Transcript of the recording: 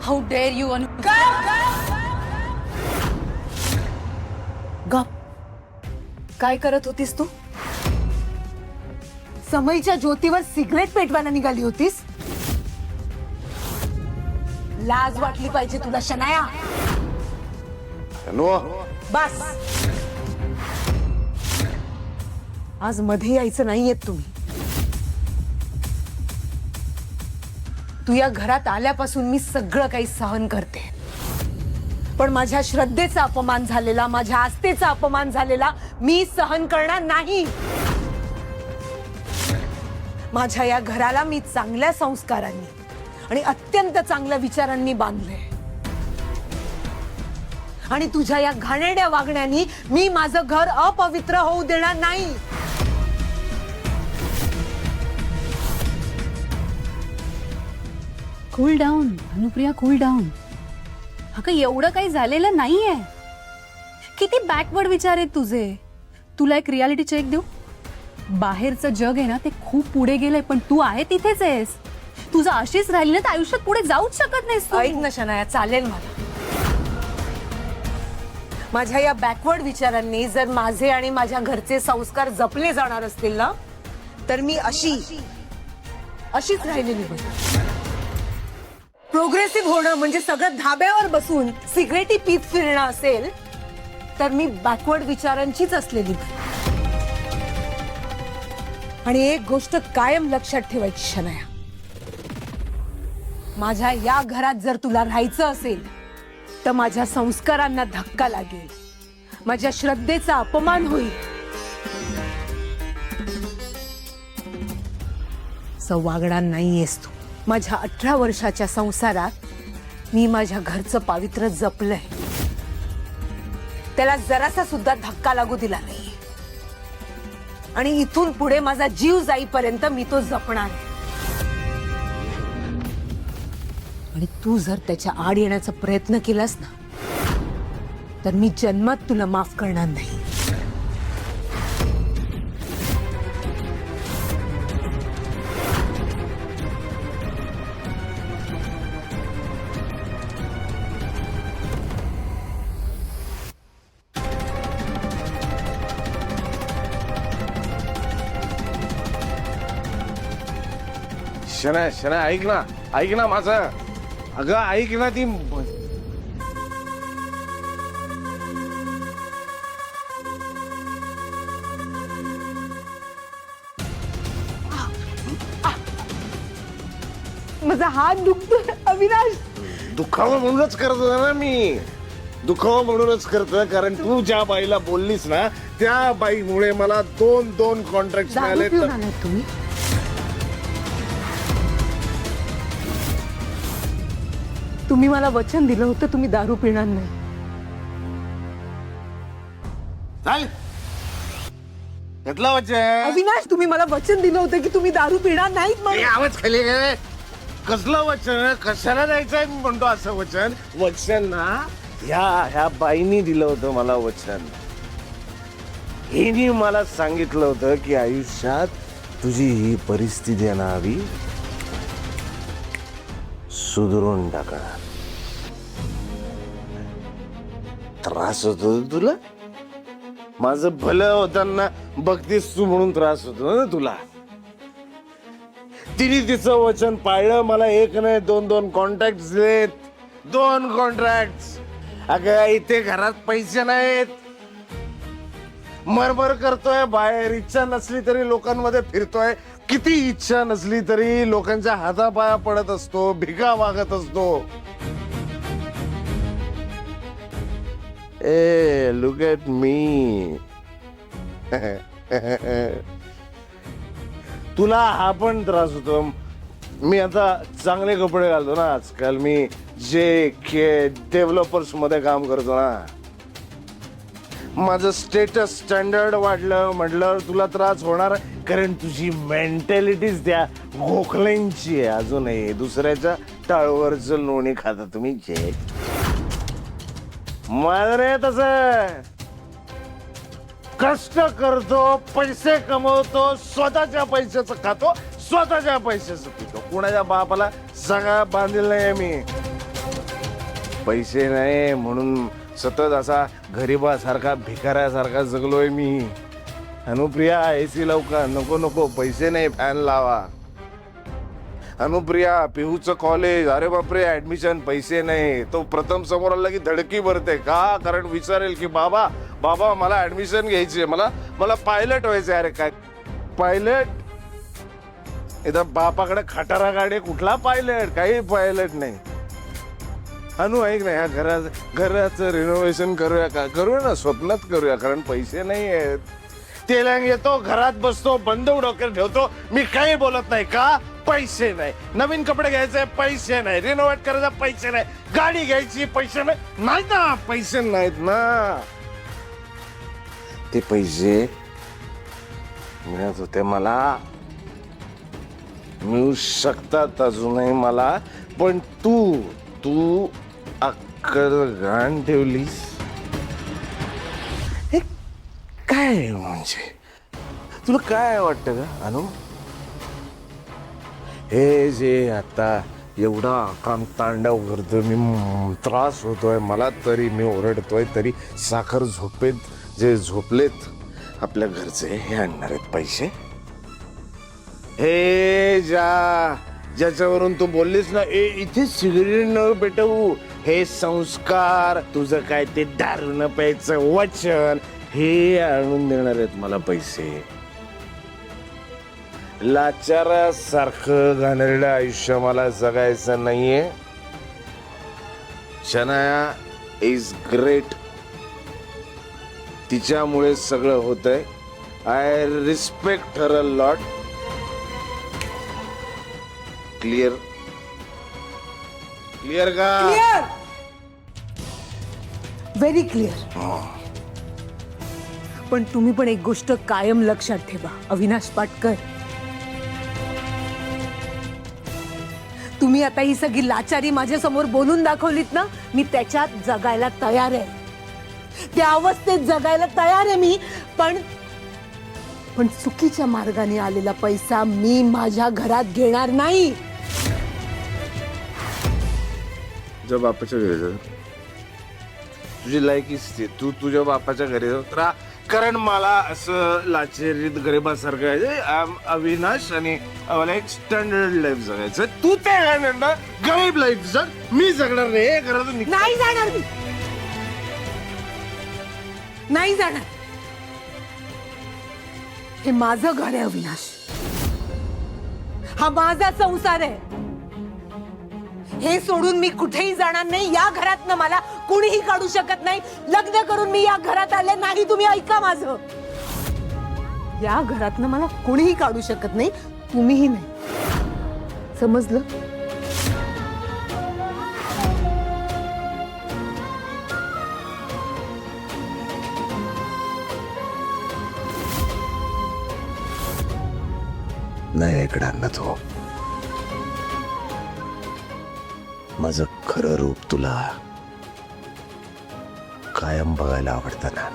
How dare you अनु. गप. काय करत होतीस तू? समईच्या ज्योतीवर सिगरेट पेटवायला निघाली होतीस? लाज वाटली पाहिजे तुला शनाया. बस, आज मध्ये यायचं नाहीयेत तुम्ही. तू या घरात आल्यापासून मी सगळं काही सहन करते, पण माझ्या श्रद्धेचा अपमान झालेला, माझ्या आस्थेचा अपमान झालेला मी सहन करणार नाही. माझ्या या घराला मी चांगल्या संस्कारांनी आणि अत्यंत चांगल्या विचारांनी बांधले, आणि तुझ्या या घाणेरड्या वागण्यानी मी माझं घर अपवित्र होऊ देणार नाही. Cool down Anupriya, cool down. अगं एवढं काही झालेलं नाहीये. किती बॅकवर्ड विचार आहेत तुझे. तुला एक रियालिटी चेक देऊ. बाहेरचं जग आहे ना ते खूप पुढे गेलंय, पण तू आहे तिथेच आहेस. तुझं अशीच राहिली ना तर आयुष्यात पुढे जाऊच शकत नाहीस. ऐक ना शनाया, चालेल मला. माझ्या या बॅकवर्ड विचारांनी जर माझे आणि माझ्या घरचे संस्कार जपले जाणार असतील ना, तर मी अशीच राहिलेली बरी. प्रोग्रेसिव्ह होणं म्हणजे सगळं धाब्यावर बसून सिगरेटी पीत फिरणं असेल तर मी बॅकवर्ड विचारांचीच असलेली बरी. आणि एक गोष्ट कायम लक्षात ठेवायची शनाया, माझ्या या घरात जर तुला राहायचं असेल तर माझ्या संस्कारांना धक्का लागेल, माझ्या श्रद्धेचा अपमान होईल. वागणार नाहीयेस तू. माझ्या 18 वर्षाच्या संसारात मी माझ्या घरचं पावित्र्य जपलंय, त्याला जरासा सुद्धा धक्का लागू दिला नाही, आणि इथून पुढे माझा जीव जाईपर्यंत मी तो जपणार. आणि तू जर त्याच्या आड येण्याचा प्रयत्न केलास ना तर मी जन्मात तुला माफ करणार नाही. शना शना ऐक ना माझं. अगं ऐक ना ती. माझा हात दुखतोय अविनाश. दुखावं म्हणूनच करतोय ना मी. दुखावं म्हणूनच करतोय कारण तू ज्या बाईला बोललीस ना त्या बाईमुळे मला दोन कॉन्ट्रॅक्ट मिळाले. तुम्ही तुम्ही मला वचन दिलं होतं तुम्ही दारू पिणार नाही. चाल घेतला वचन. अविनाश, तुम्ही मला वचन दिलं होतं की तुम्ही दारू पिणार नाहीत म्हणून. आवाज खाली गेले. कसलं वचन? कशाला द्यायचंय म्हणतो असं वचन? वचन ना ह्या बाईनी दिलं होतं मला वचन. हिने मला सांगितलं होतं की आयुष्यात तुझी ही परिस्थिती येणारी सुधरून टाकणार. त्रास होतो तुला, माझं भलं होताना बघतीस तू म्हणून त्रास होतो ना तुला. तिने तिचं वचन पाळलं. मला एक नाही दोन कॉन्ट्रॅक्ट दिलेत. 2 कॉन्ट्रॅक्ट. अगं इथे घरात पैसे नाहीत. मरमर करतोय बाहेर. इच्छा नसली तरी लोकांमध्ये फिरतोय. किती इच्छा नसली तरी लोकांच्या हातापाया पडत असतो, भिका मागत असतो. ए लुक एट मी. तुला हा पण त्रास होतो. मी आता चांगले कपडे घालतो ना आजकाल. मी डेव्हलपर्स मध्ये काम करतो ना. माझं स्टेटस स्टँडर्ड वाढलं म्हटलं तुला त्रास होणार, कारण तुझी मेंटॅलिटीच त्या गोखल्यांची आहे. अजूनही दुसऱ्याच्या टाळवरचं लोणी खाता तुम्ही. जे माझं नाही तसं. कष्ट करतो, पैसे कमवतो, स्वतःच्या पैशाचं खातो, स्वतःच्या पैशाचं पितो. कुणाच्या बापाला सगळा बांधील नाही मी. पैसे नाही म्हणून सतत असा गरीबासारखा भिकाऱ्यासारखा जगलोय मी. अनुप्रिया एसी लवकर, नको नको, पैसे नाही, फॅन लावा. अनुप्रिया पिहूचं कॉलेज, अरे बापरे ऍडमिशन, पैसे नाही. तो प्रथम समोर आला की धडकी भरते का, कारण विचारेल की बाबा बाबा मला ऍडमिशन घ्यायची, मला पायलट व्हायचंय. अरे काय पायलट, इथं बापाकडे खटारा गाडी, कुठला पायलट, काही पायलट नाही. अनु ऐक ना, ह्या घराचं रिनोव्हेशन करूया का, करूया ना, स्वप्नात करूया, कारण पैसे नाही आहेत. तेलंग येतो, घरात बसतो, बंदूक डोक्यात ठेवतो, मी काही बोलत नाही का, पैसे नाही. नवीन कपडे घ्यायचे, पैसे नाही. रिनोव्हेट करायचं, पैसे नाही. गाडी घ्यायची, पैसे नाही. नाही ना, पैसे नाहीत ना. ते पैसे मिळत होते मला, मिळू शकतात अजूनही मला, पण तू अक्कल घाण ठेवलीस. हे काय म्हणजे, तुला काय वाटतं का अनु, हे जे आता एवढा काम तांडव करतोय मी, त्रास होतोय मला, तरी मी ओरडतोय, तरी साखर झोपेत जे झोपलेत आपल्या घरचे हे आणणार आहेत पैसे. हे ज्याच्यावरून तू बोललीस ना, इथे सिगरेट न पेटवू, हे संस्कार, तुझं काय ते दारू न प्यायचं वचन, हे आणून देणार आहेत मला पैसे. लाचारासारखं घाणेरडं आयुष्य मला जगायचं नाहीये. शनाया इज ग्रेट, तिच्यामुळे सगळं होतंय. I respect her a lot. Clear clear का, क्लिअर, व्हेरी क्लिअर. पण तुम्ही पण एक गोष्ट कायम लक्षात ठेवा अविनाश पाटकर, तुम्ही आता ही सगळी लाचारी माझ्या समोर बोलून दाखवलीत ना, मी त्याच्यात जगायला तयार आहे, त्या अवस्थेत जगायला तयार आहे मी. पण चुकीच्या मार्गाने आलेला पैसा मी माझ्या घरात घेणार नाही. तुझ्या बापाच्या घरी जा, तुझी लायकीच ती, तू तुझ्या बापाच्या घरी जा, कारण मला असं लाचेरीत गरीबासारखं अविनाश, आणि मला एक स्टँडर्ड लाईफ जगायचं. तू ते गरीब लाईफ जग, मी जगणार नाही. घरातून नाही जाणार मी, नाही जाणार. हे माझं घर आहे अविनाश, हा माझा संसार आहे. हे सोडून मी कुठेही जाणार नाही. या घरातनं मला कुणीही काढू शकत नाही. लग्न करून मी या घरात आले नाही, तुम्ही ऐका माझं. या घरातनं मला कुणीही काढू शकत नाही, तुम्हीही नाही. समजलं? नाही ऐकणार ना तो. माझं खरं रूप तुला कायम बघायला आवडतं ना.